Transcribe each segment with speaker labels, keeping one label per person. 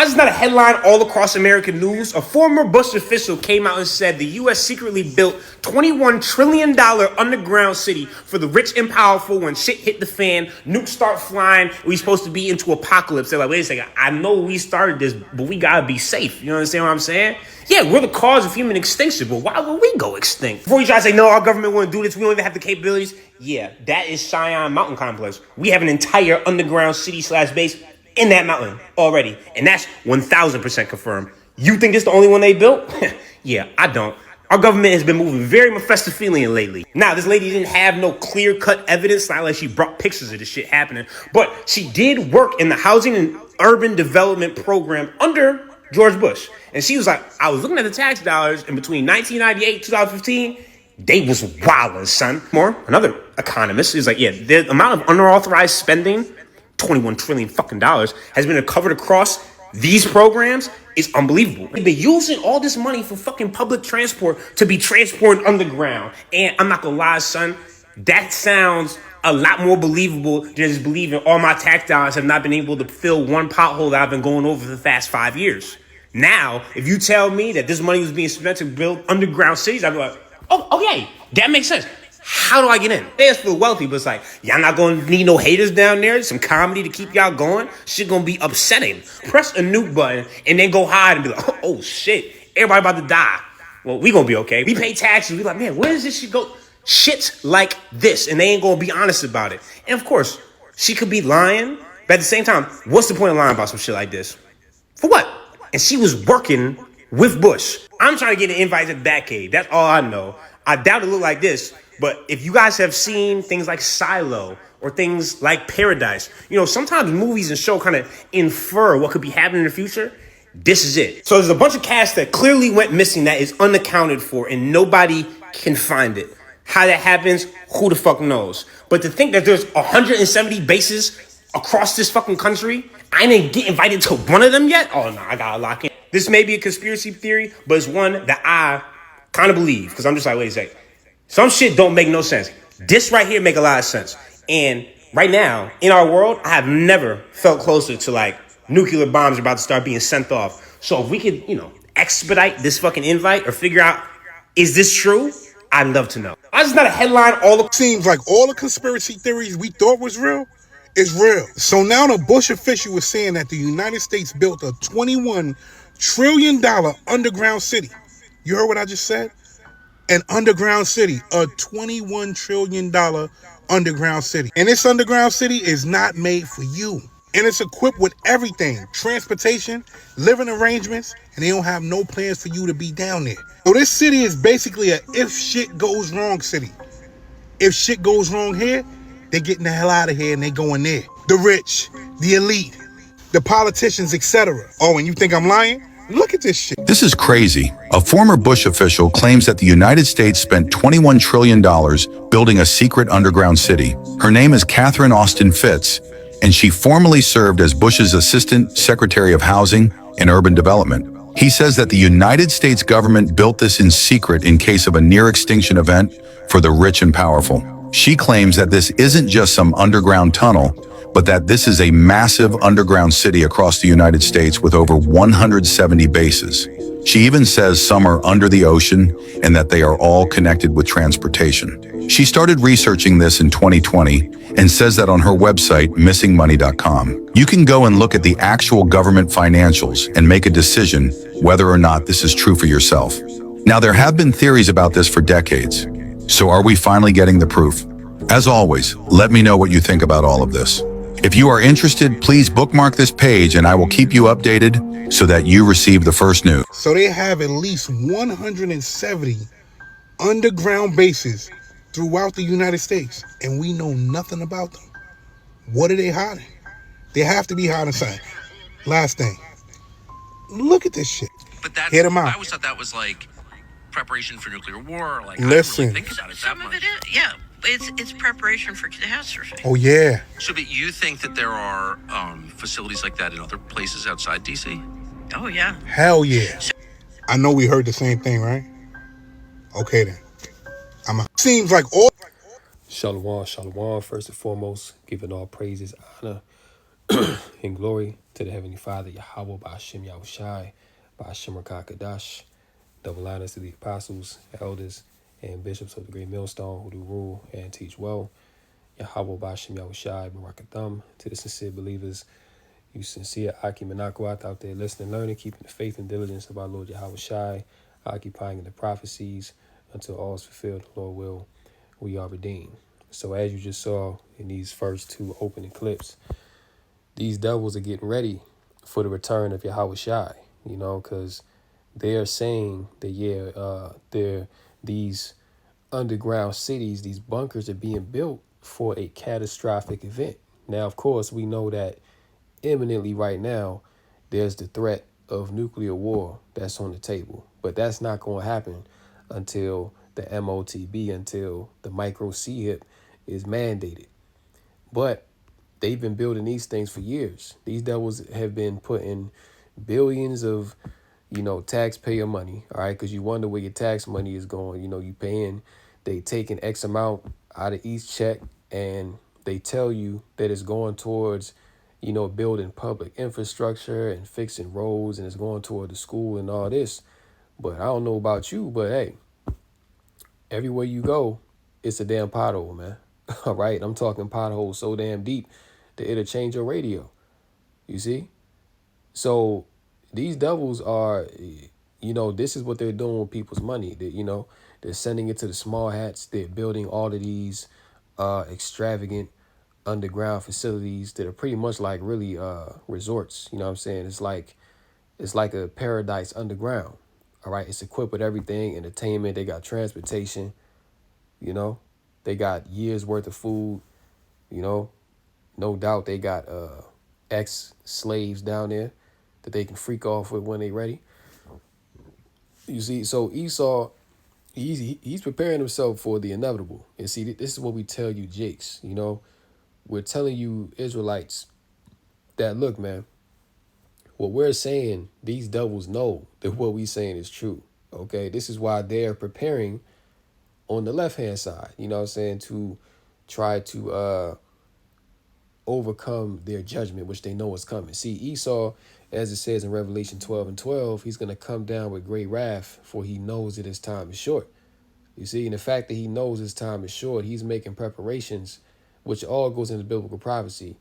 Speaker 1: Why is not a headline all across American news? A former Bush official came out and said the U.S. secretly built $21 trillion underground city for the rich and powerful. When shit hit the fan, nukes start flying, we supposed to be into apocalypse. They're like, wait a second, I know we started this, but we gotta be safe. You understand what I'm saying? Yeah, we're the cause of human extinction, but why would we go extinct? Before you try to say, no, our government wouldn't do this, we don't even have the capabilities. Yeah, that is Cheyenne Mountain Complex. We have an entire underground city / base in that mountain already. And that's 1000% confirmed. You think it's the only one they built? Yeah, I don't. Our government has been moving very Mephistophelian lately. Now, this lady didn't have no clear-cut evidence, not like she brought pictures of this shit happening, but she did work in the Housing and Urban Development Program under George Bush. And she was like, I was looking at the tax dollars in between 1998 2015, they was wildin', son. Another economist is like, yeah, the amount of unauthorized spending, $21 trillion fucking dollars, has been covered across these programs is unbelievable. They've been using all this money for fucking public transport to be transported underground. And I'm not gonna lie, son, that sounds a lot more believable than just believing all my tax dollars have not been able to fill one pothole that I've been going over for the past 5 years. Now, if you tell me that this money was being spent to build underground cities, I'd be like, oh, okay, that makes sense. How do I get in? It's for the wealthy, but it's like, y'all not gonna need no haters down there, some comedy to keep y'all going. Shit gonna be upsetting. Press a nuke button and then go hide and be like, oh shit, everybody about to die. Well, we gonna be okay. We pay taxes. We like, man, where does this shit go? Shit like this, and they ain't gonna be honest about it. And of course, she could be lying, but at the same time, what's the point of lying about some shit like this? For what? And she was working with Bush. I'm trying to get an invite to the Batcave. That's all I know. I doubt it looked like this. But if you guys have seen things like Silo or things like Paradise, you know, sometimes movies and shows kind of infer what could be happening in the future. This is it. So there's a bunch of cast that clearly went missing that is unaccounted for and nobody can find it. How that happens, who the fuck knows? But to think that there's 170 bases across this fucking country, I didn't get invited to one of them yet? Oh no, I gotta lock in. This may be a conspiracy theory, but it's one that I kind of believe. Because I'm just like, wait a second. Some shit don't make no sense. This right here make a lot of sense. And right now, in our world, I have never felt closer to like nuclear bombs about to start being sent off. So if we could, you know, expedite this fucking invite or figure out, is this true? I'd love to know. I just not a headline
Speaker 2: Seems like all the conspiracy theories we thought was real is real. So now the Bush official was saying that the United States built a $21 trillion underground city. You heard what I just said? An underground city, a $21 trillion underground city. And this underground city is not made for you. And it's equipped with everything, transportation, living arrangements, and they don't have no plans for you to be down there. So this city is basically a if shit goes wrong city. If shit goes wrong here, they getting the hell out of here and they going there. The rich, the elite, the politicians, etc. Oh, and you think I'm lying? Look at this shit.
Speaker 3: This is crazy. A former Bush official claims that the United States spent $21 trillion building a secret underground city. Her name is Catherine Austin Fitts, and she formerly served as Bush's Assistant Secretary of Housing and Urban Development. He says that the United States government built this in secret in case of a near-extinction event for the rich and powerful. She claims that this isn't just some underground tunnel, but that this is a massive underground city across the United States with over 170 bases. She even says some are under the ocean and that they are all connected with transportation. She started researching this in 2020 and says that on her website, missingmoney.com. You can go and look at the actual government financials and make a decision whether or not this is true for yourself. Now, there have been theories about this for decades. So are we finally getting the proof? As always, let me know what you think about all of this. If you are interested, please bookmark this page and I will keep you updated so that you receive the first news.
Speaker 2: So they have at least 170 underground bases throughout the United States, and we know nothing about them. What are they hiding? They have to be hiding something. Last thing, look at this shit.
Speaker 4: But that,
Speaker 2: hit them out.
Speaker 4: I always thought that was like preparation for nuclear war. Like,
Speaker 2: listen,
Speaker 4: I didn't really think about it that much.
Speaker 5: Some of it is, yeah. It's preparation for catastrophe.
Speaker 2: Oh, yeah.
Speaker 4: So, but you think that there are facilities like that in other places outside D.C.?
Speaker 5: Oh, yeah.
Speaker 2: Hell yeah. I know we heard the same thing, right? Okay, then. Seems like all...
Speaker 6: Shalom, shalom. First and foremost, giving all praises, honor, and glory to the Heavenly Father, Yahweh, Ba'ashem Yahushai, Ba'ashem Rakakadash. Double honors to the apostles, elders, and bishops of the great millstone who do rule and teach well. Yahweh, Ba'ashem Yahushai, Barakatham. To the sincere believers, you sincere Aki Menakwat out there listening, learning, keeping the faith and diligence of our Lord Yahweh Shai, occupying in the prophecies until all is fulfilled, the Lord will, we are redeemed. So as you just saw in these first two opening clips, these devils are getting ready for the return of Yahweh Shai, because they're saying that, these underground cities, these bunkers are being built for a catastrophic event. Now, of course, we know that imminently right now, there's the threat of nuclear war that's on the table. But that's not going to happen until the MOTB, until the micro CHIP is mandated. But they've been building these things for years. These devils have been putting billions of, taxpayer money, all right, because you wonder where your tax money is going. You paying, they taking X amount out of each check, and they tell you that it's going towards, building public infrastructure and fixing roads, and it's going toward the school and all this. But I don't know about you, but hey, everywhere you go, it's a damn pothole, man. All right, I'm talking potholes so damn deep that it'll change your radio. You see? So these devils are, this is what they're doing with people's money. They're sending it to the small hats. They're building all of these extravagant underground facilities that are pretty much like really resorts. You know what I'm saying? It's like a paradise underground. All right, it's equipped with everything, entertainment. They got transportation. They got years worth of food. No doubt they got ex-slaves down there that they can freak off with when they ready. You see, so Esau, he's preparing himself for the inevitable. And see, this is what we tell you, Jakes. We're telling you Israelites that, look, man, what we're saying, these devils know that what we're saying is true. Okay, this is why they're preparing on the left-hand side, to try to overcome their judgment, which they know is coming. See, Esau, as it says in Revelation 12:12, he's going to come down with great wrath, for he knows that his time is short. You see, and the fact that he knows his time is short, he's making preparations, which all goes into biblical prophecy,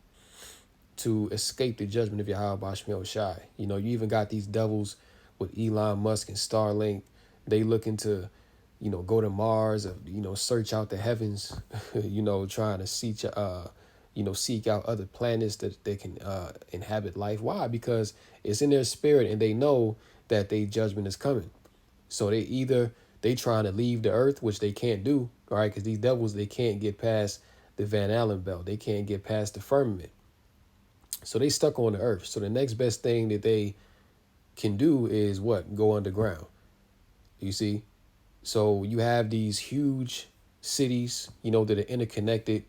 Speaker 6: to escape the judgment of Yahweh Bashmel Shai. You even got these devils with Elon Musk and Starlink. They looking to, go to Mars, or, search out the heavens, trying to seek out other planets that they can inhabit life. Why? Because it's in their spirit and they know that their judgment is coming. So they trying to leave the earth, which they can't do, all right? Because these devils, they can't get past the Van Allen belt. They can't get past the firmament. So they stuck on the earth. So the next best thing that they can do is what? Go underground. You see? So you have these huge cities, that are interconnected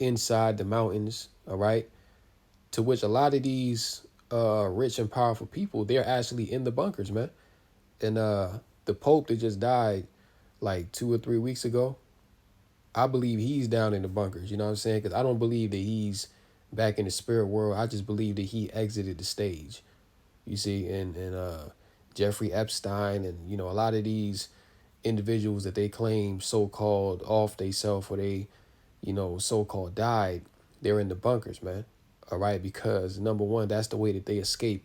Speaker 6: inside the mountains, all right? To which a lot of these rich and powerful people, they're actually in the bunkers, man. And the Pope that just died like 2 or 3 weeks ago, I believe he's down in the bunkers, you know what I'm saying? Because I don't believe that he's back in the spirit world. I just believe that he exited the stage, you see? And Jeffrey Epstein and, a lot of these individuals that they claim so-called off they self, or they, so-called died, they're in the bunkers, man. All right, because number one, that's the way that they escape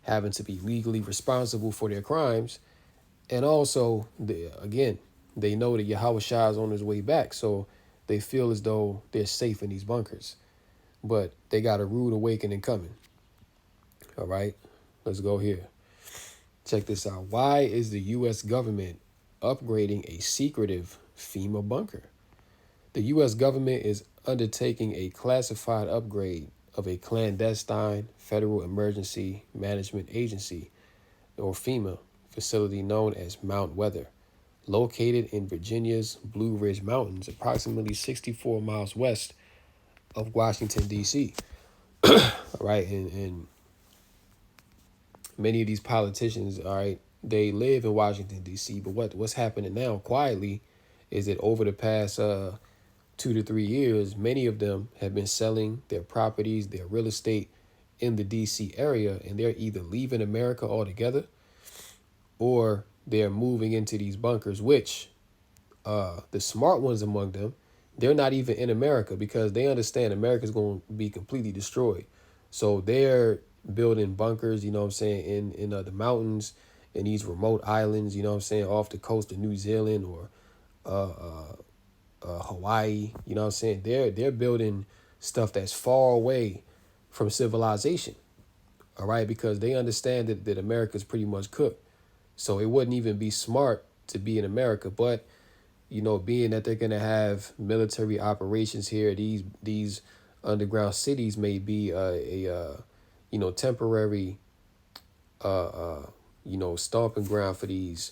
Speaker 6: having to be legally responsible for their crimes. And also, they know that Yahweh Shai is on his way back, so they feel as though they're safe in these bunkers. But they got a rude awakening coming. All right, let's go here. Check this out. Why is the U.S. government upgrading a secretive FEMA bunker? The U.S. government is undertaking a classified upgrade of a clandestine Federal Emergency Management Agency, or FEMA, facility known as Mount Weather, located in Virginia's Blue Ridge Mountains, approximately 64 miles west of Washington, D.C. All right, and many of these politicians, all right, they live in Washington, D.C., but what's happening now quietly is that over the past 2 to 3 years, many of them have been selling their properties, their real estate in the DC area, and they're either leaving America altogether or they're moving into these bunkers, which the smart ones among them, they're not even in America because they understand America's going to be completely destroyed. So they're building bunkers, you know what I'm saying, in the mountains, in these remote islands, you know what I'm saying, off the coast of New Zealand or Hawaii, you know what I'm saying. They're building stuff that's far away from civilization, all right, because they understand that America's pretty much cooked. So it wouldn't even be smart to be in America, but you know, being that they're gonna have military operations here, these underground cities may be you know, temporary you know, stomping ground for these,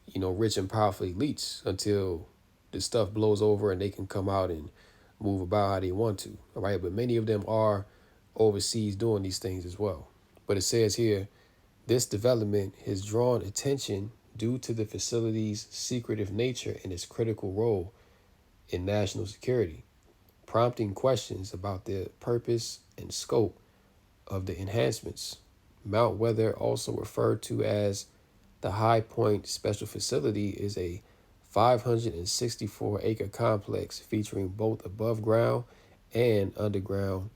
Speaker 6: you know, rich and powerful elites until the stuff blows over and they can come out and move about how they want to. All right. But many of them are overseas doing these things as well. But it says here, this development has drawn attention due to the facility's secretive nature and its critical role in national security, prompting questions about the purpose and scope of the enhancements. Mount Weather, also referred to as the High Point Special Facility, is a 564-acre complex featuring both above ground and underground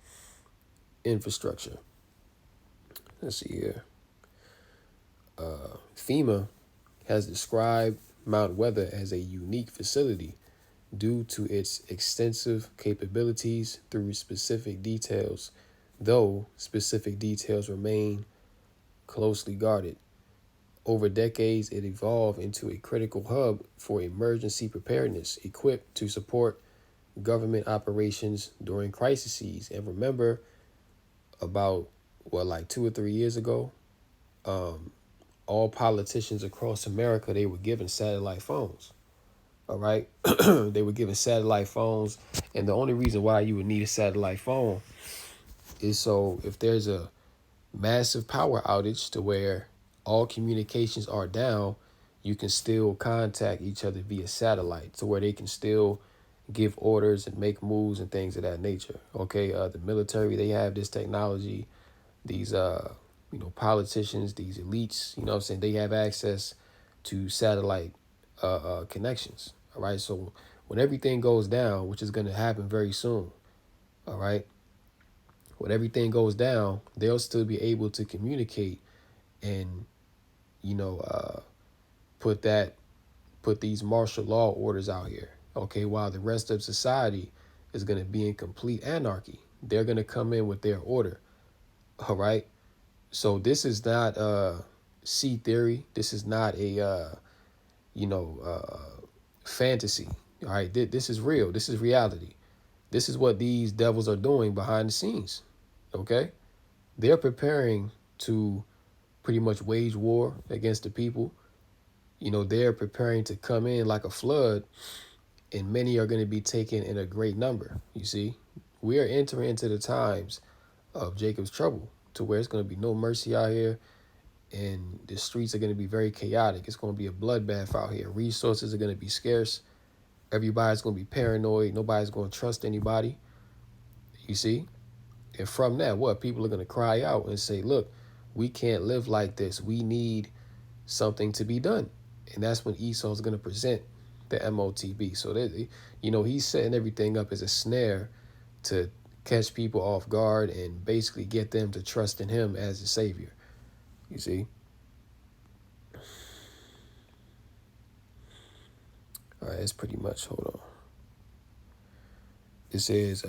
Speaker 6: infrastructure. Let's see here. FEMA has described Mount Weather as a unique facility due to its extensive capabilities through specific details, though specific details remain closely guarded. Over decades, it evolved into a critical hub for emergency preparedness, equipped to support government operations during crises. And remember, about, like 2 or 3 years ago, all politicians across America, they were given satellite phones. All right. They were given satellite phones. And the only reason why you would need a satellite phone is so if there's a massive power outage to where all communications are down, you can still contact each other via satellite, to where they can still give orders and make moves and things of that nature. Okay. The military, they have this technology. These you know, politicians, these elites, you know what I'm saying, they have access to satellite connections. All right. So when everything goes down, which is going to happen very soon, all right, when everything goes down, they'll still be able to communicate and, you know, put these martial law orders out here. Okay. While the rest of society is going to be in complete anarchy, they're going to come in with their order. All right. So this is not sea theory. This is not a, you know, fantasy. All right. This is real. This is reality. This is what these devils are doing behind the scenes. Okay. They're preparing to pretty much wage war against the people. You know, they're preparing to come in like a flood, and many are going to be taken in a great number. You see, we are entering into the times of Jacob's trouble, to where it's going to be no mercy out here, and the streets are going to be very chaotic. It's going to be a bloodbath out here. Resources are going to be scarce. Everybody's going to be paranoid. Nobody's going to trust anybody. You see? And from that, what? People are going to cry out and say, look, we can't live like this. We need something to be done. And that's when Esau's going to present the MOTB. So, that, you know, he's setting everything up as a snare to catch people off guard and basically get them to trust in him as a savior. You see? All right, that's pretty much, hold on. It says,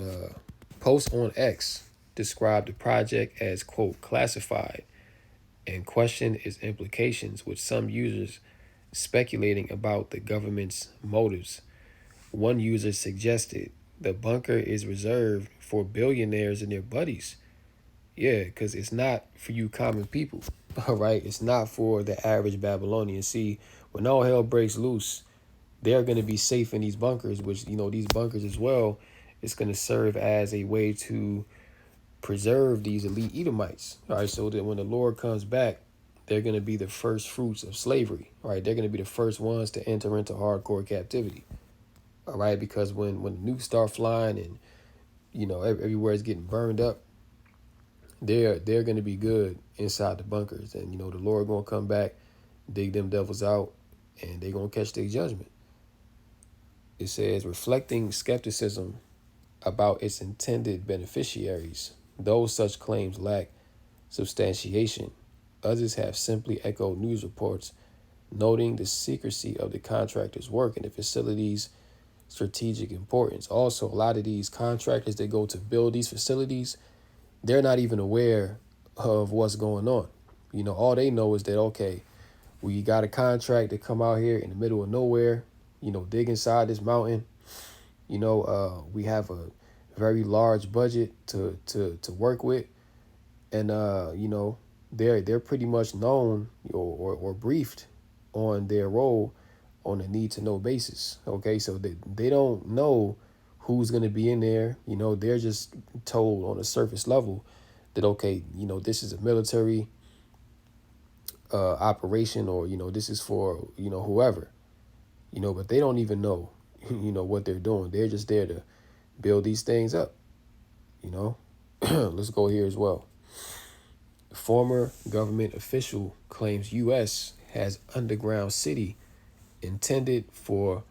Speaker 6: post on X described the project as, quote, classified, and questioned its implications, with some users speculating about the government's motives. One user suggested the bunker is reserved for billionaires and their buddies. Yeah, because it's not for you common people. All right. It's not for the average Babylonian. See, when all hell breaks loose, they're going to be safe in these bunkers, which, you know, these bunkers as well, it's going to serve as a way to preserve these elite Edomites. All right. So that when the Lord comes back, they're going to be the first fruits of slavery. All right. They're going to be the first ones to enter into hardcore captivity. All right. Because when the nukes start flying and, you know, everywhere is getting burned up, they're going to be good inside the bunkers, and the Lord going to come back, dig them devils out, and they going to catch their judgment. It says, reflecting skepticism about its intended beneficiaries, though such claims lack substantiation, others have simply echoed news reports noting the secrecy of the contractor's work and the facility's strategic importance. Also, a lot of these contractors that go to build these facilities, they're not even aware of what's going on. All they know is that, okay, we got a contract to come out here in the middle of nowhere, dig inside this mountain. We have a very large budget to work with. And, they're pretty much known or briefed on their role on a need-to-know basis. Okay, so they don't know who's going to be in there. They're just told on a surface level that, okay, this is a military operation, or, this is for, whoever, but they don't even know, what they're doing. They're just there to build these things up, Let's go here as well. Former government official claims U.S. has underground city intended for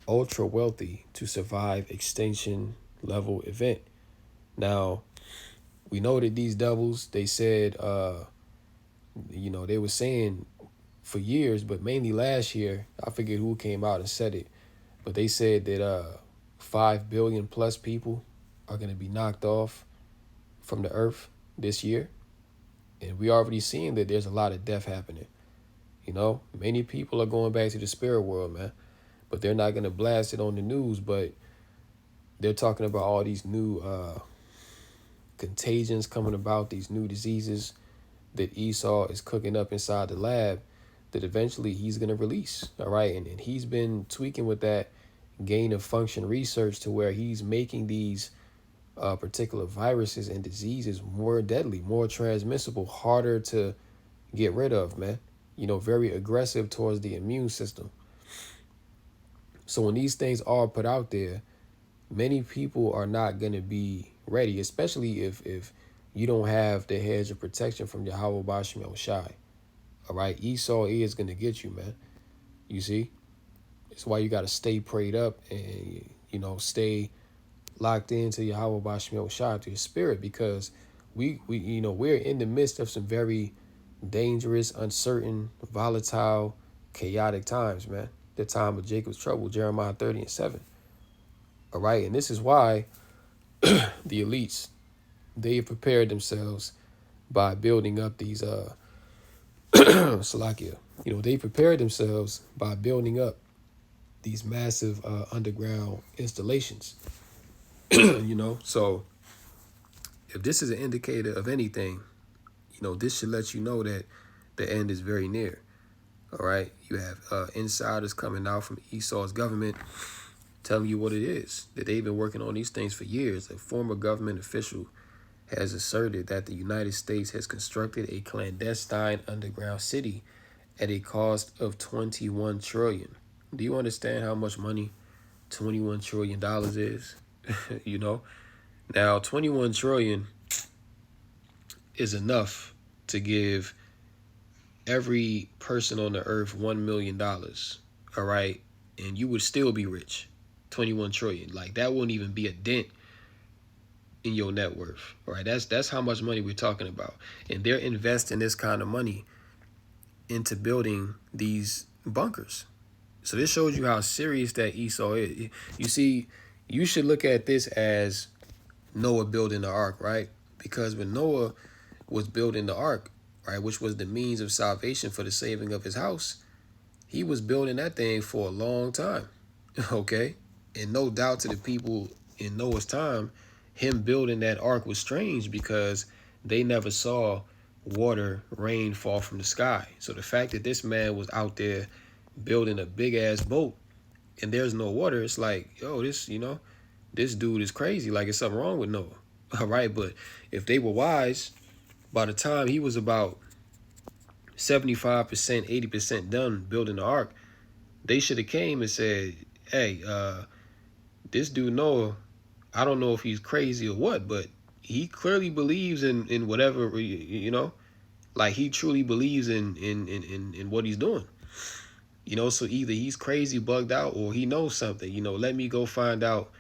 Speaker 6: ultra wealthy to survive extinction level event. Now, we know that these devils, they said, they were saying for years, but mainly last year, I forget who came out and said it, but they said that 5 billion plus people are going to be knocked off from the earth this year. And we already seeing that there's a lot of death happening. Many people are going back to the spirit world, man. But they're not going to blast it on the news. But they're talking about all these new contagions coming about, these new diseases that Esau is cooking up inside the lab that eventually he's going to release. All right. And he's been tweaking with that gain of function research to where he's making these particular viruses and diseases more deadly, more transmissible, harder to get rid of, man. Very aggressive towards the immune system. So when these things are put out there, many people are not going to be ready, especially if you don't have the hedge of protection from Yahweh Bashim Yahushai. All right, Esau is going to get you, man. You see? It's why you got to stay prayed up and, stay locked into Yahweh Bashim Yahushai, to his spirit, because we're in the midst of some very dangerous, uncertain, volatile, chaotic times, man. The time of Jacob's trouble, Jeremiah 30:7. All right, and this is why the elites, they have prepared themselves by building up these Salakia. They prepared themselves by building up these massive underground installations. So if this is an indicator of anything, this should let you know that the end is very near. All right. You have insiders coming out from Esau's government telling you what it is, that they've been working on these things for years. A former government official has asserted that the United States has constructed a clandestine underground city at a cost of $21 trillion. Do you understand how much money $21 trillion is? Now 21 trillion is enough to give every person on the earth $1 million. All right. And you would still be rich. 21 trillion. Like, that wouldn't even be a dent in your net worth. All right. That's how much money we're talking about. And they're investing this kind of money into building these bunkers. So this shows you how serious that Esau is. You see, you should look at this as Noah building the ark, right? Because when Noah was building the ark, right, which was the means of salvation for the saving of his house, he was building that thing for a long time, okay? And no doubt to the people in Noah's time, him building that ark was strange because they never saw water, rain fall from the sky. So the fact that this man was out there building a big-ass boat and there's no water, it's like, yo, this dude is crazy. Like, there's something wrong with Noah, all right? But if they were wise, by the time he was about 75%, 80% done building the ark, they should have came and said, hey, this dude Noah, I don't know if he's crazy or what, but he clearly believes in whatever, you know, like he truly believes in what he's doing. You know, so either he's crazy, bugged out, or he knows something. You know, let me go find out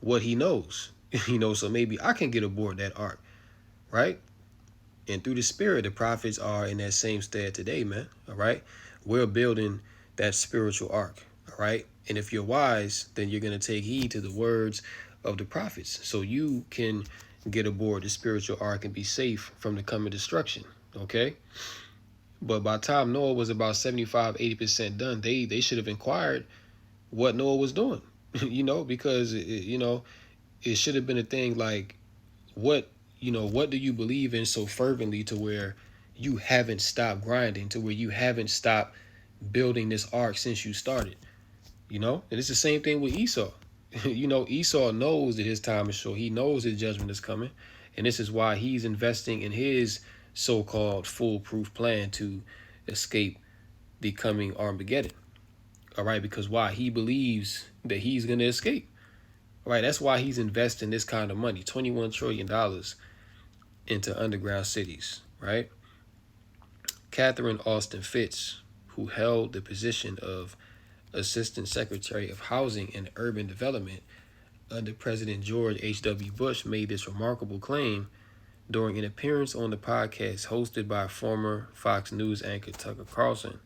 Speaker 6: what he knows. You know, so maybe I can get aboard that ark, right? And through the Spirit, the prophets are in that same stead today, man. All right, we're building that spiritual ark. All right, and if you're wise, then you're gonna take heed to the words of the prophets, so you can get aboard the spiritual ark and be safe from the coming destruction. Okay. But by the time Noah was about 75-80% done, they should have inquired what Noah was doing, you know, because, you know, it should have been a thing like, what, you know, what do you believe in so fervently to where you haven't stopped grinding, to where you haven't stopped building this ark since you started, you know? And it's the same thing with Esau. You know, Esau knows that his time is short. He knows his judgment is coming. And this is why he's investing in his so-called foolproof plan to escape the coming Armageddon. All right, because why? He believes that he's going to escape. All right, that's why he's investing this kind of money, $21 trillion into underground cities, right? Catherine Austin Fitts, who held the position of Assistant Secretary of Housing and Urban Development under President George H.W. Bush, made this remarkable claim during an appearance on the podcast hosted by former Fox News anchor Tucker Carlson.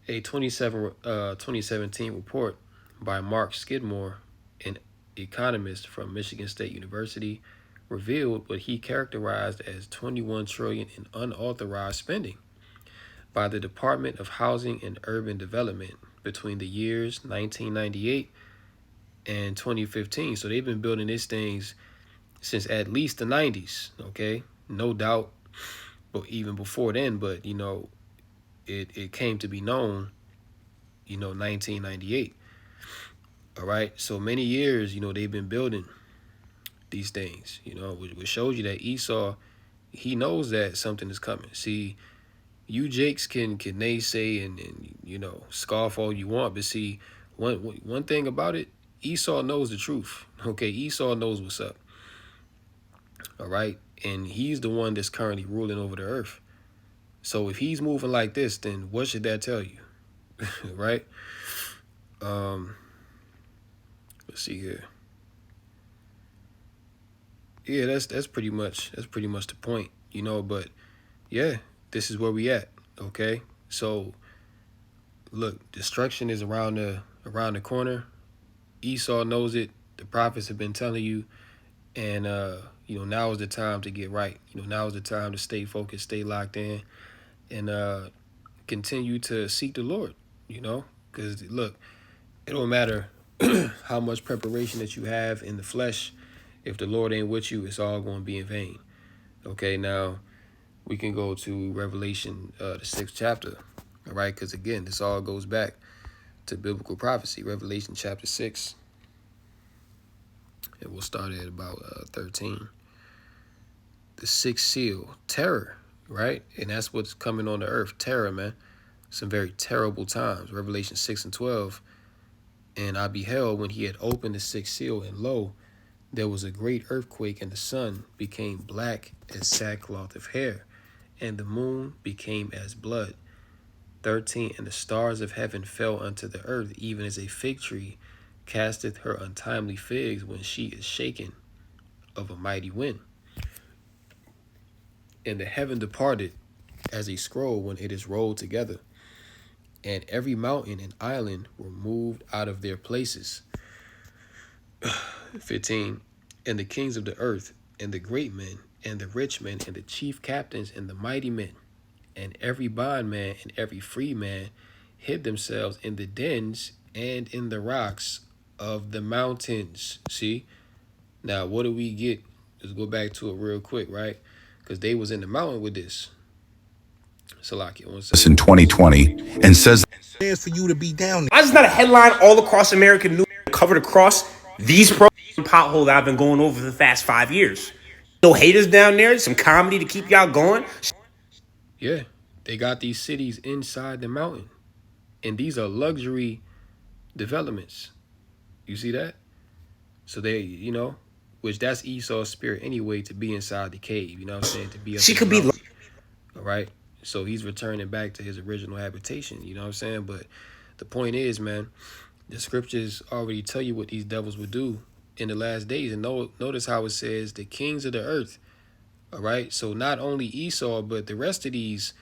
Speaker 6: A 2017 report by Mark Skidmore, an economist from Michigan State University, revealed what he characterized as $21 trillion in unauthorized spending by the Department of Housing and Urban Development between the years 1998 and 2015. So they've been building these things since at least the 90s, okay? No doubt, but even before then, but, you know, it came to be known, you know, 1998. All right? So many years, you know, they've been building these things, you know, which shows you that Esau, he knows that something is coming. See, you Jakes can naysay and you know, scoff all you want, but see, one thing about it, Esau knows the truth, okay? Esau knows what's up. All right, and he's the one that's currently ruling over the earth. So if he's moving like this, then what should that tell you? Right? Let's see here. Yeah, that's pretty much the point, you know, but yeah, this is where we at, okay? So look, destruction is around the corner. Esau knows it. The prophets have been telling you, and you know, now is the time to get right. You know, now is the time to stay focused, stay locked in, and continue to seek the Lord, you know? Because, look, it don't matter how much preparation that you have in the flesh. If the Lord ain't with you, it's all going to be in vain. Okay, now we can go to Revelation, the 6th chapter, all right? Because, again, this all goes back to biblical prophecy, Revelation chapter 6. And we'll start at about 13. The sixth seal, terror, right? And that's what's coming on the earth, terror, man. Some very terrible times. Revelation 6 and 12. And I beheld when he had opened the sixth seal, and lo, there was a great earthquake, and the sun became black as sackcloth of hair, and the moon became as blood. 13. And the stars of heaven fell unto the earth, even as a fig tree casteth her untimely figs when she is shaken of a mighty wind. And the heaven departed as a scroll when it is rolled together, and every mountain and island were moved out of their places. 15. And the kings of the earth, and the great men, and the rich men, and the chief captains, and the mighty men, and every bondman and every free man hid themselves in the dens and in the rocks of the mountains. See? Now, what do we get? Let's go back to it real quick, right? Because they was in the mountain with this. Salakia, one second.
Speaker 3: In 2020 and says
Speaker 2: Chance for you to be down there.
Speaker 1: Why is this not a headline all across American news covered across these potholes that I've been going over for the past 5 years? No haters down there, some comedy to keep y'all going.
Speaker 6: Yeah, they got these cities inside the mountain, and these are luxury developments. You see that? So they, you know, which that's Esau's spirit anyway, to be inside the cave. You know what I'm saying? To be up
Speaker 1: She
Speaker 6: in
Speaker 1: could
Speaker 6: the
Speaker 1: be.
Speaker 6: mountain. All right. So he's returning back to his original habitation. You know what I'm saying? But the point is, man, the scriptures already tell you what these devils would do in the last days. And notice how it says the kings of the earth. All right. So not only Esau, but the rest of these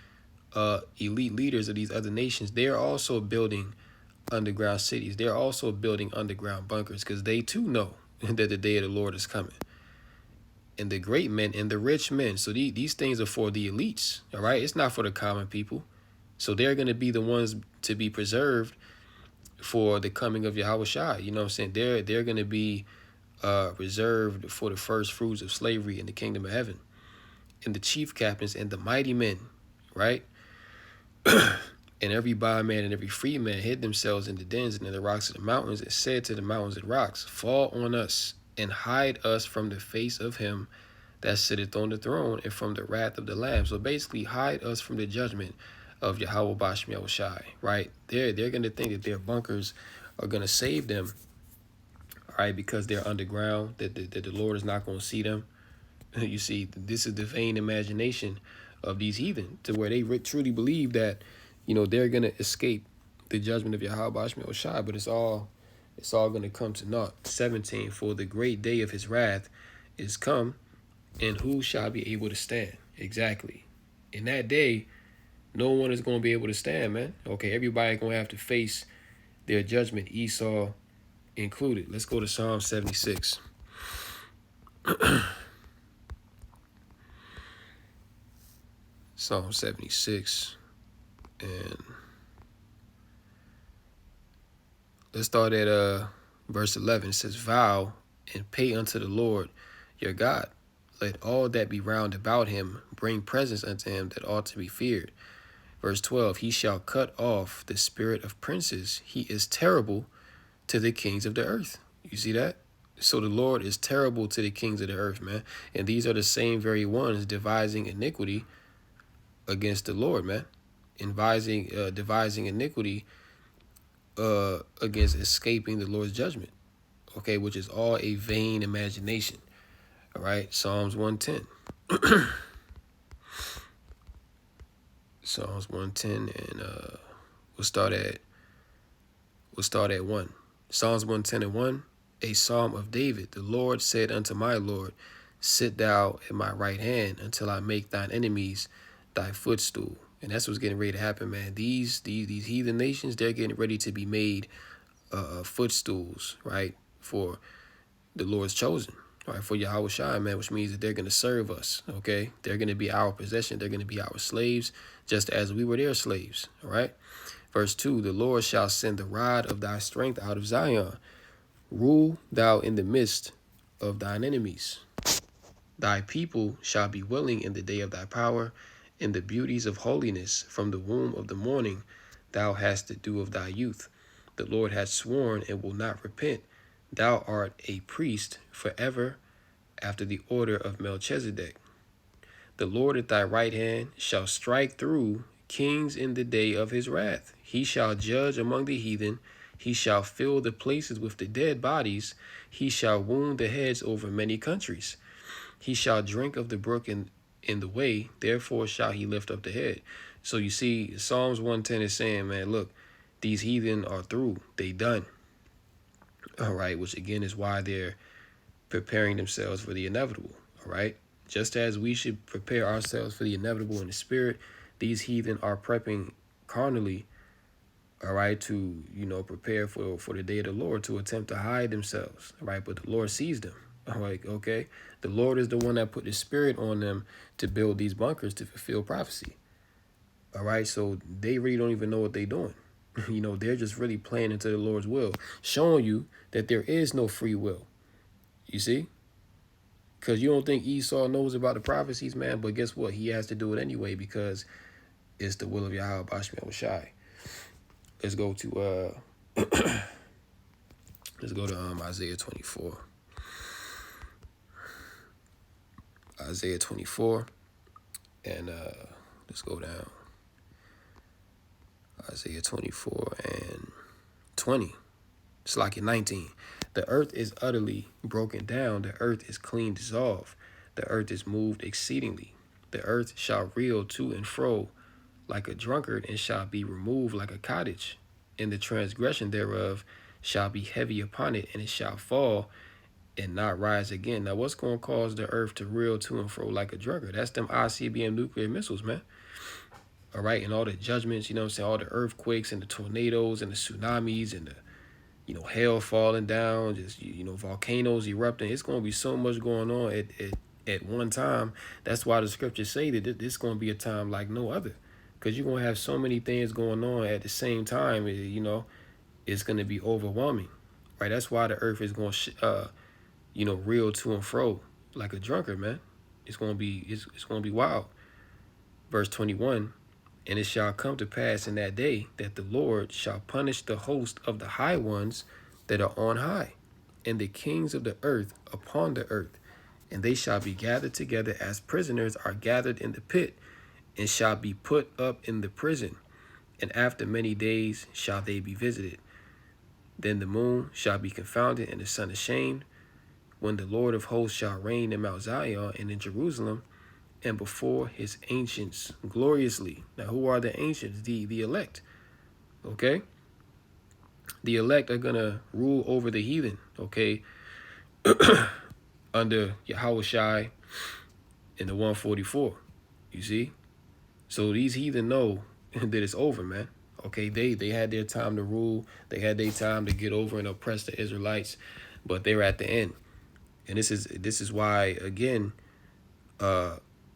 Speaker 6: elite leaders of these other nations, they're also building underground cities. They're also building underground bunkers because they too know that the day of the Lord is coming. And the great men and the rich men. So these things are for the elites. All right. It's not for the common people. So they're going to be the ones to be preserved for the coming of Yahweh Shai. You know what I'm saying? They're going to be reserved for the first fruits of slavery in the kingdom of heaven. And the chief captains and the mighty men, right? And every bondman and every free man hid themselves in the dens and in the rocks of the mountains and said to the mountains and rocks, fall on us and hide us from the face of him that sitteth on the throne and from the wrath of the Lamb. So basically, hide us from the judgment of Yahweh Bashem Yahushai, right? They're going to think that their bunkers are going to save them, all right, because they're underground, that the Lord is not going to see them. You see, this is the vain imagination of these heathen, to where they truly believe that, you know, they're going to escape the judgment of Yahweh Bashem Yahushai, but it's all going to come to naught. 17, for the great day of his wrath is come, and who shall be able to stand? Exactly. In that day, no one is going to be able to stand, man. Okay, everybody going to have to face their judgment, Esau included. Let's go to Psalm 76. Psalm 76. And let's start at verse 11. It says, vow and pay unto the Lord your God. Let all that be round about him bring presents unto him that ought to be feared. Verse 12, he shall cut off the spirit of princes. He is terrible to the kings of the earth. You see that? So the Lord is terrible to the kings of the earth, man. And these are the same very ones devising iniquity against the Lord, man. Devising iniquity against escaping the Lord's judgment. Okay, which is all a vain imagination. All right, Psalms 110. Psalms 110, and we'll start at 1. Psalms 110 and 1, a psalm of David. The Lord said unto my Lord, sit thou at my right hand until I make thine enemies thy footstool. And that's what's getting ready to happen, man. These heathen nations, they're getting ready to be made footstools, right, for the Lord's chosen. All right, for Yahweh Shai, man, which means that they're going to serve us, okay? They're going to be our possession. They're going to be our slaves, just as we were their slaves, all right? Verse 2, the Lord shall send the rod of thy strength out of Zion. Rule thou in the midst of thine enemies. Thy people shall be willing in the day of thy power, in the beauties of holiness. From the womb of the morning thou hast the dew of thy youth. The Lord hath sworn and will not repent. Thou art a priest forever after the order of Melchizedek. The Lord at thy right hand shall strike through kings in the day of his wrath. He shall judge among the heathen. He shall fill the places with the dead bodies. He shall wound the heads over many countries. He shall drink of the brook in the way. Therefore shall he lift up the head. So you see, Psalms 110 is saying, man, look, these heathen are through. They done. All right, which again is why they're preparing themselves for the inevitable. All right, just as we should prepare ourselves for the inevitable in the spirit, these heathen are prepping carnally, all right, to, you know, prepare for the day of the Lord, to attempt to hide themselves. All right, but the Lord sees them. All right, okay, the Lord is the one that put the spirit on them to build these bunkers to fulfill prophecy. All right, so they really don't even know what they're doing. You know, they're just really playing into the Lord's will, showing you that there is no free will. You see? Because you don't think Esau knows about the prophecies, man, but guess what? He has to do it anyway because it's the will of Yahweh Bashem Yahushai. Let's go to Isaiah 24. Isaiah 24, and let's go down. Isaiah 24 and 20. It's like in 19. The earth is utterly broken down. The earth is clean dissolved. The earth is moved exceedingly. The earth shall reel to and fro like a drunkard, and shall be removed like a cottage. And the transgression thereof shall be heavy upon it, and it shall fall and not rise again. Now, what's going to cause the earth to reel to and fro like a drunkard? That's them ICBM nuclear missiles, man. All right, and all the judgments, you know what I'm saying, all the earthquakes and the tornadoes and the tsunamis and the, you know, hail falling down, just, you know, volcanoes erupting. It's going to be so much going on at one time. That's why the scriptures say that this is going to be a time like no other, because you're going to have so many things going on at the same time. You know, it's going to be overwhelming, right? That's why the earth is going to, you know, reel to and fro like a drunkard, man. It's going to be, it's going to be wild. Verse 21, and it shall come to pass in that day that the Lord shall punish the host of the high ones that are on high, and the kings of the earth upon the earth, and they shall be gathered together as prisoners are gathered in the pit, and shall be put up in the prison, and after many days shall they be visited. Then the moon shall be confounded, and the sun ashamed, when the Lord of hosts shall reign in Mount Zion and in Jerusalem, and before his ancients gloriously. Now, who are the ancients? The elect. Okay? The elect are going to rule over the heathen, okay? Under Yahushai in the 144. You see? So these heathen know that it's over, man. Okay, they had their time to rule. They had their time to get over and oppress the Israelites, but they're at the end. And this is why, again,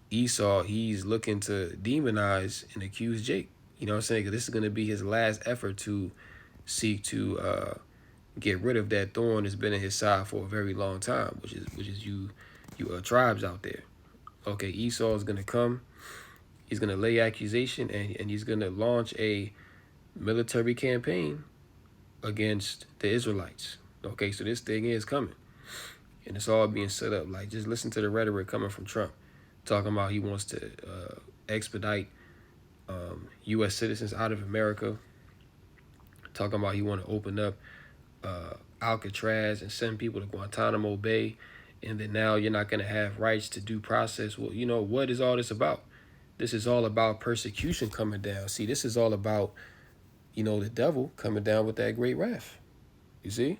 Speaker 6: Esau, he's looking to demonize and accuse Jake. You know what I'm saying? 'Cause this is going to be his last effort to seek to get rid of that thorn that's been in his side for a very long time, which is you tribes out there. Okay, Esau is going to come. He's going to lay accusation, and he's going to launch a military campaign against the Israelites. Okay, so this thing is coming. And it's all being set up. Like, just listen to the rhetoric coming from Trump, talking about he wants to expedite U.S. citizens out of America, talking about he want to open up Alcatraz and send people to Guantanamo Bay, and then now you're not going to have rights to due process. Well, you know, what is all this about? This is all about persecution coming down. See, this is all about, you know, the devil coming down with that great wrath. You see?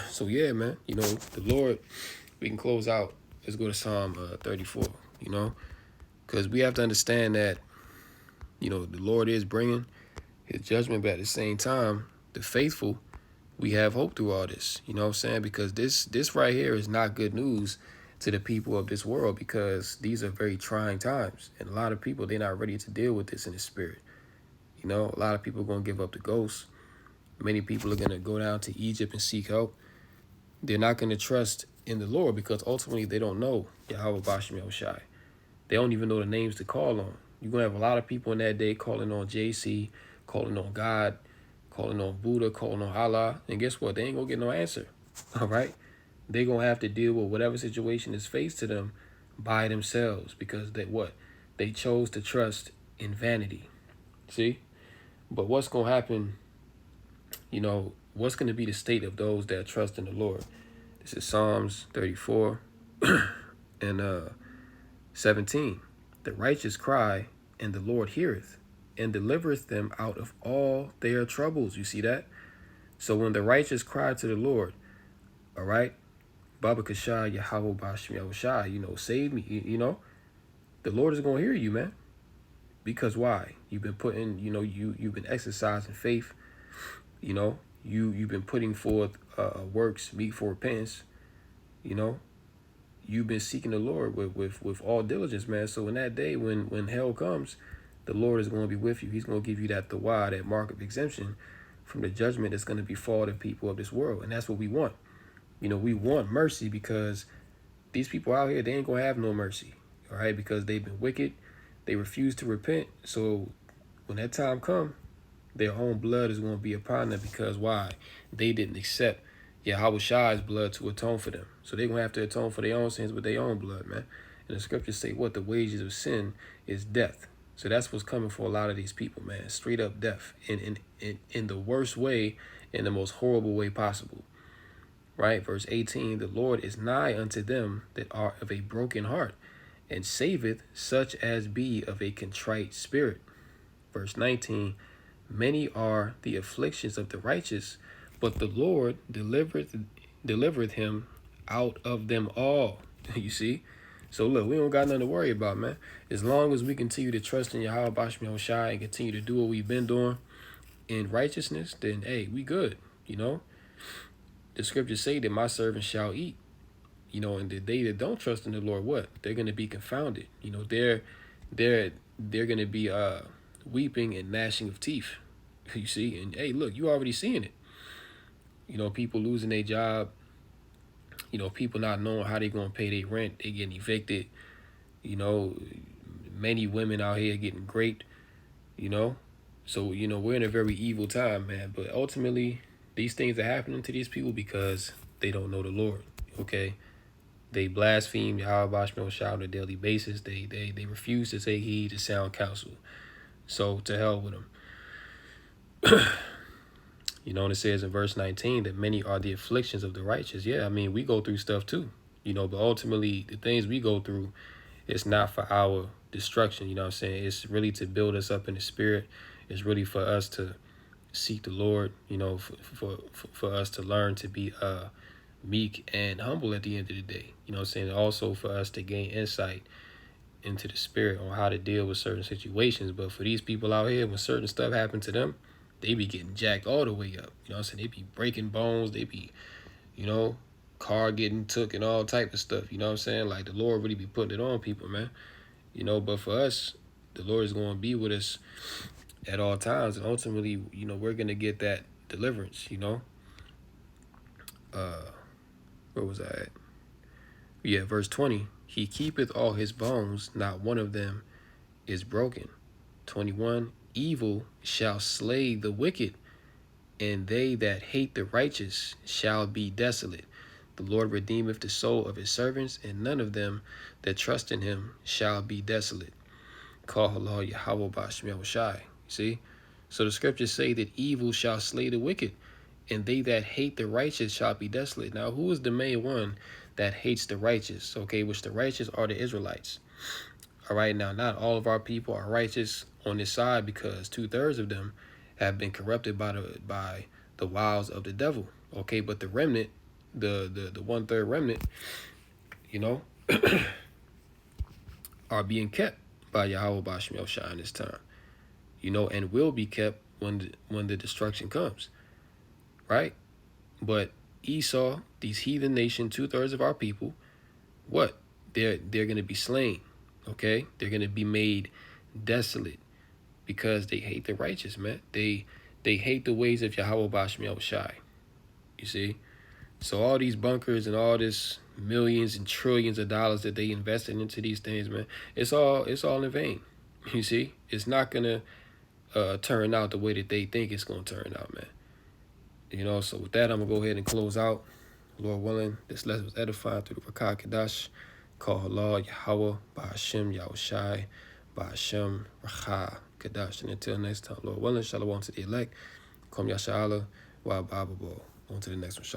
Speaker 6: So, yeah, man, you know, the Lord, we can close out. Let's go to Psalm 34, you know, because we have to understand that, you know, the Lord is bringing his judgment, but at the same time, the faithful, we have hope through all this, you know what I'm saying? Because this right here is not good news to the people of this world, because these are very trying times. And a lot of people, they're not ready to deal with this in the spirit. You know, a lot of people are going to give up the ghost. Many people are going to go down to Egypt and seek help. They're not going to trust in the Lord, because ultimately they don't know Yahweh Bashem Yahushai. They don't even know the names to call on. You're going to have a lot of people in that day calling on JC, calling on God, calling on Buddha, calling on Allah. And guess what? They ain't going to get no answer. All right? They're going to have to deal with whatever situation is faced to them by themselves, because they chose to trust in vanity. See? But what's going to happen, you know, what's going to be the state of those that trust in the Lord? This is Psalms 34 and 17. The righteous cry, and the Lord heareth, and delivereth them out of all their troubles. You see that? So when the righteous cry to the Lord, all right, Baba Kashai, Yahweh Bashem Yahushai, you know, save me, you know, the Lord is going to hear you, man. Because why? You've been putting, you know, you've been exercising faith, you know, you've been putting forth works meet for repentance, you know, you've been seeking the Lord with all diligence, man. So in that day when hell comes, the Lord is going to be with you. He's going to give you that tawad, that mark of exemption from the judgment that's going to befall the people of this world. And that's what we want. You know, we want mercy, because these people out here, they ain't going to have no mercy, all right, because they've been wicked. They refuse to repent. So when that time comes, their own blood is going to be upon them, because why? They didn't accept Yahweh blood to atone for them. So they're going to have to atone for their own sins with their own blood, man. And the scriptures say what? The wages of sin is death. So that's what's coming for a lot of these people, man. Straight up death in the worst way, in the most horrible way possible. Right? Verse 18, the Lord is nigh unto them that are of a broken heart, and saveth such as be of a contrite spirit. Verse 19, many are the afflictions of the righteous, but the Lord delivereth him out of them all. You see? So look, we don't got nothing to worry about, man. As long as we continue to trust in Yahweh Bashmi Hoshai and continue to do what we've been doing in righteousness, then hey, we good. You know? The scriptures say that my servants shall eat. You know, and the they that don't trust in the Lord, what? They're gonna be confounded. You know, they're gonna be weeping and gnashing of teeth. You see, and hey, look, you already seeing it. You know, people losing their job. You know, people not knowing how they gonna pay their rent. They getting evicted. You know, many women out here getting raped. You know, so you know we're in a very evil time, man. But ultimately, these things are happening to these people because they don't know the Lord. Okay, they blaspheme Yahweh Bashmi Hoshai on a daily basis. They refuse to take heed to sound counsel. So to hell with them. You know, and it says in verse 19 that many are the afflictions of the righteous. Yeah, I mean, we go through stuff too, you know, but ultimately the things we go through, it's not for our destruction. You know what I'm saying? It's really to build us up in the spirit. It's really for us to seek the Lord, you know, for us to learn to be meek and humble at the end of the day. You know what I'm saying? Also for us to gain insight into the spirit on how to deal with certain situations. But for these people out here, when certain stuff happen to them, they be getting jacked all the way up. You know what I'm saying? They be breaking bones. They be, you know, car getting took and all type of stuff. You know what I'm saying? Like the Lord really be putting it on people, man. You know, but for us, the Lord is going to be with us at all times. And ultimately, you know, we're going to get that deliverance, you know. Where was I at? Yeah, verse 20. He keepeth all his bones, not one of them is broken. 21. Evil shall slay the wicked, and they that hate the righteous shall be desolate. The Lord redeemeth the soul of his servants, and none of them that trust in him shall be desolate. Call Allah Yahweh Bashmi Hoshai. See? So the scriptures say that evil shall slay the wicked, and they that hate the righteous shall be desolate. Now, who is the main one that hates the righteous? Okay, which the righteous are the Israelites. All right, now, not all of our people are righteous on this side because 2/3 of them have been corrupted by the wiles of the devil. Okay, but the remnant, the 1/3 remnant, you know, are being kept by Yahweh Bashmi Hoshai in this time, you know, and will be kept when the destruction comes, right? But Esau, these heathen nation, 2/3 of our people, what? They're going to be slain, okay? They're going to be made desolate because they hate the righteous, man. They hate the ways of Yahweh Bashmi Hoshai, you see? So all these bunkers and all this millions and trillions of dollars that they invested into these things, man, it's all in vain. You see, it's not gonna turn out the way that they think it's gonna turn out, man. You know, so with that, I'm gonna go ahead and close out. Lord willing, this lesson was edifying through the Rakah Kadash. Call Allah Yahweh Ba'ashem Yahushai Ba'ashem Rakah Kadash. And until next time, Lord willing, shalom to the elect. Kom Yasha'Allah wa Bababo. On to the next one. Shalom.